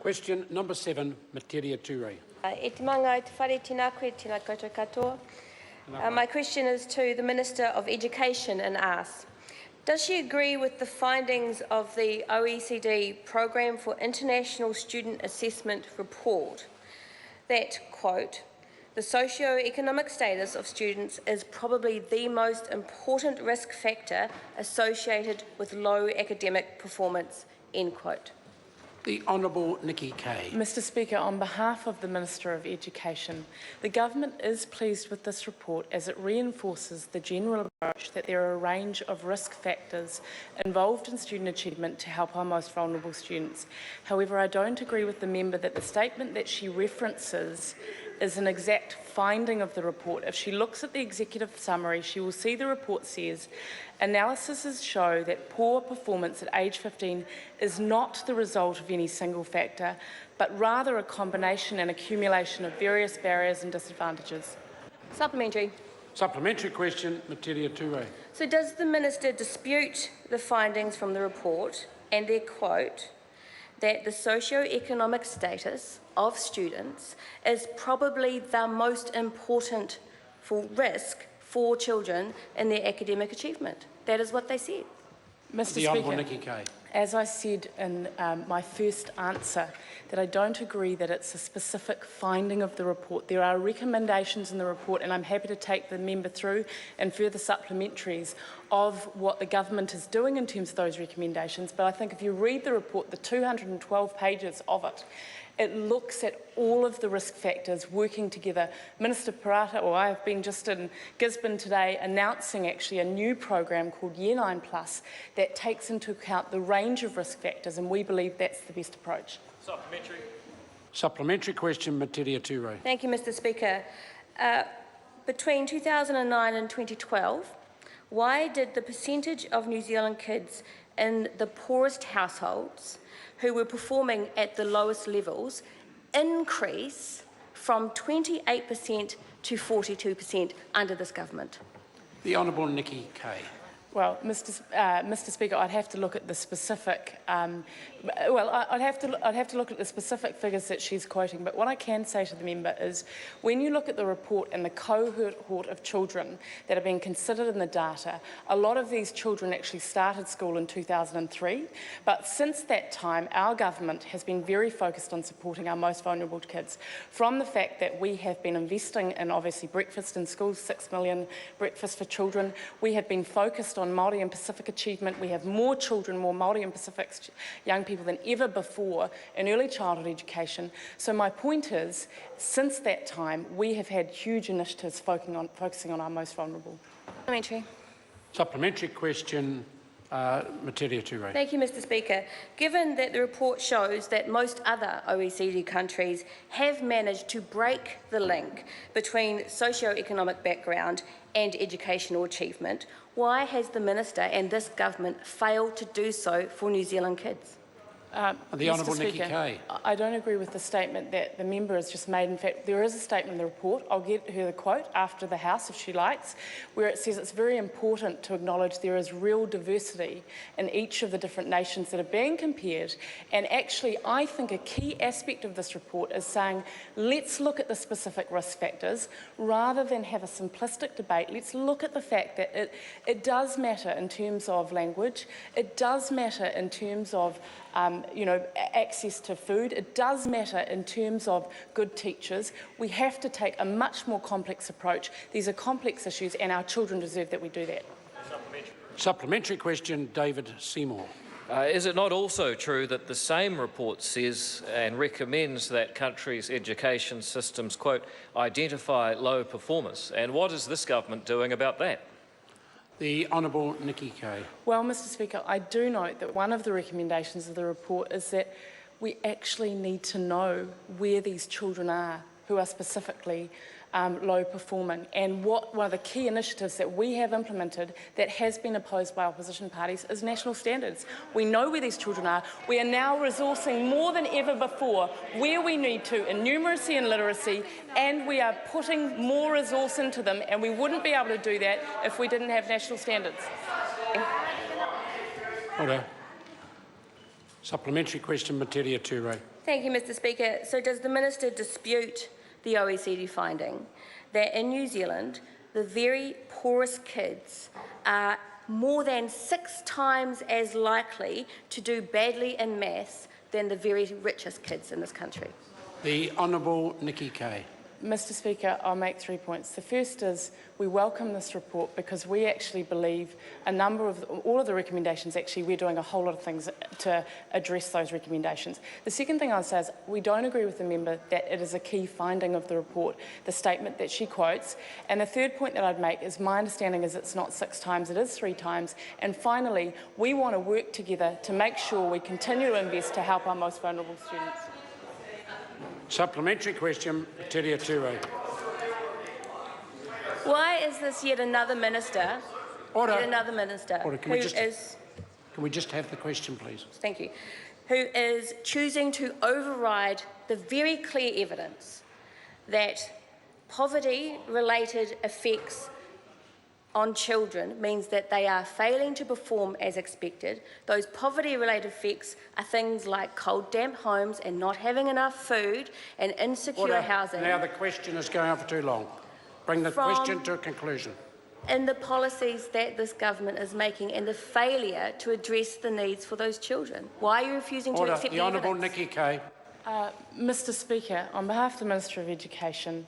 Question number 7, Metiria Turei. My question is to the Minister of Education and asks, does she agree with the findings of the OECD Programme for International Student Assessment report that, quote, the socio-economic status of students is probably the most important risk factor associated with low academic performance, end quote? The Honourable Nikki Kay. Mr Speaker, on behalf of the Minister of Education, the Government is pleased with this report as it reinforces the general approach that there are a range of risk factors involved in student achievement to help our most vulnerable students. However, I don't agree with the member that the statement that she references is an exact finding of the report. If she looks at the executive summary, she will see the report says, analyses show that poor performance at age 15 is not the result of any single factor, but rather a combination and accumulation of various barriers and disadvantages. Supplementary. Supplementary question, Metiria Turei. So does the Minister dispute the findings from the report and their quote that the socio-economic status of students is probably the most important risk for children in their academic achievement? That is what they said. Mr The Honourable Speaker, Nikki Kay. as I said in my first answer, that I don't agree that it's a specific finding of the report. There are recommendations in the report, and I'm happy to take the member through and further supplementaries of what the government is doing in terms of those recommendations. But I think if you read the report, the 212 pages of it, it looks at all of the risk factors working together. Minister Parata, or I have been just in Gisborne today announcing actually a new program called Year 9 Plus that takes into account the range of risk factors, and we believe that's the best approach. Supplementary. Supplementary question, Metiria Turei. Thank you, Mr Speaker. Between 2009 and 2012, why did the percentage of New Zealand kids in the poorest households who were performing at the lowest levels increase from 28% to 42% under this government? The Honourable Nikki Kay. Well, Mr Speaker, I'd have to look at the specific. I'd have to look at the specific figures that she's quoting. But what I can say to the member is, when you look at the report and the cohort of children that are being considered in the data, a lot of these children actually started school in 2003. But since that time, our government has been very focused on supporting our most vulnerable kids. From the fact that we have been investing in obviously breakfast in schools, 6 million breakfast for children, we have been focused on Māori and Pacific achievement. We have more children, more Māori and Pacific young people than ever before in early childhood education. So my point is, since that time, we have had huge initiatives focusing on our most vulnerable. Supplementary. Supplementary question, Metiria Turei. Thank you, Mr Speaker. Given that the report shows that most other OECD countries have managed to break the link between socio-economic background and educational achievement, why has the Minister and this government failed to do so for New Zealand kids? The Honourable Nikki Kay. I don't agree with the statement that the member has just made. In fact, there is a statement in the report, I'll get her the quote after the House if she likes, where it says it's very important to acknowledge there is real diversity in each of the different nations that are being compared. And actually, I think a key aspect of this report is saying, let's look at the specific risk factors rather than have a simplistic debate. Let's look at the fact that it does matter in terms of language, it does matter in terms of access to food. It does matter in terms of good teachers. We have to take a much more complex approach. These are complex issues, and our children deserve that we do that. Supplementary question, David Seymour. Is it not also true that the same report says and recommends that countries' education systems, quote, identify low performers? And what is this government doing about that? The Honourable Nikki Kay. Well, Mr Speaker, I do note that one of the recommendations of the report is that we actually need to know where these children are who are specifically low performing. And one of the key initiatives that we have implemented that has been opposed by opposition parties is national standards. We know where these children are. We are now resourcing more than ever before where we need to in numeracy and literacy, and we are putting more resource into them, and we wouldn't be able to do that if we didn't have national standards. Order. Supplementary question, Metiria Turei. Thank you, Mr Speaker. So does the Minister dispute the OECD finding that in New Zealand, the very poorest kids are more than 6 times as likely to do badly in maths than the very richest kids in this country? The Honourable Nikki Kay. Mr Speaker, I'll make 3 points. The first is we welcome this report because we actually believe all of the recommendations, actually we're doing a whole lot of things to address those recommendations. The second thing I'll say is we don't agree with the member that it is a key finding of the report, the statement that she quotes. And the third point that I'd make is my understanding is it's not 6 times, it is 3 times. And finally, we want to work together to make sure we continue to invest to help our most vulnerable students. Supplementary question, Metiria Turei. Why is this yet another minister? Order. Yet another minister Order. Can we just have the question, please? Thank you. Who is choosing to override the very clear evidence that poverty-related effects on children means that they are failing to perform as expected. Those poverty-related effects are things like cold, damp homes and not having enough food and insecure housing. Now the question is going on for too long. Bring the question to a conclusion. In the policies that this government is making and the failure to address the needs for those children. Why are you refusing to accept the Honourable evidence? Nikki Kay. Mr Speaker, on behalf of the Minister of Education,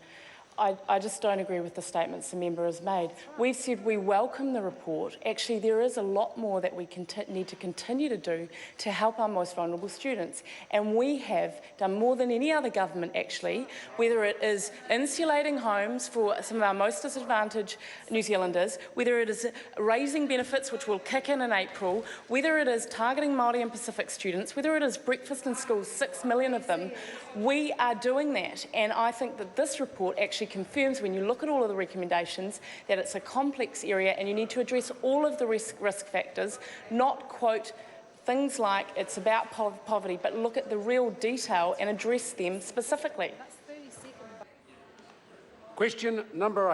I just don't agree with the statements the member has made. We've said we welcome the report. Actually, there is a lot more that we need to continue to do to help our most vulnerable students. And we have done more than any other government, actually, whether it is insulating homes for some of our most disadvantaged New Zealanders, whether it is raising benefits, which will kick in April, whether it is targeting Māori and Pacific students, whether it is breakfast in schools, 6 million of them. We are doing that. And I think that this report actually confirms, when you look at all of the recommendations, that it's a complex area and you need to address all of the risk factors, not quote things like it's about poverty, but look at the real detail and address them specifically. Question number 8.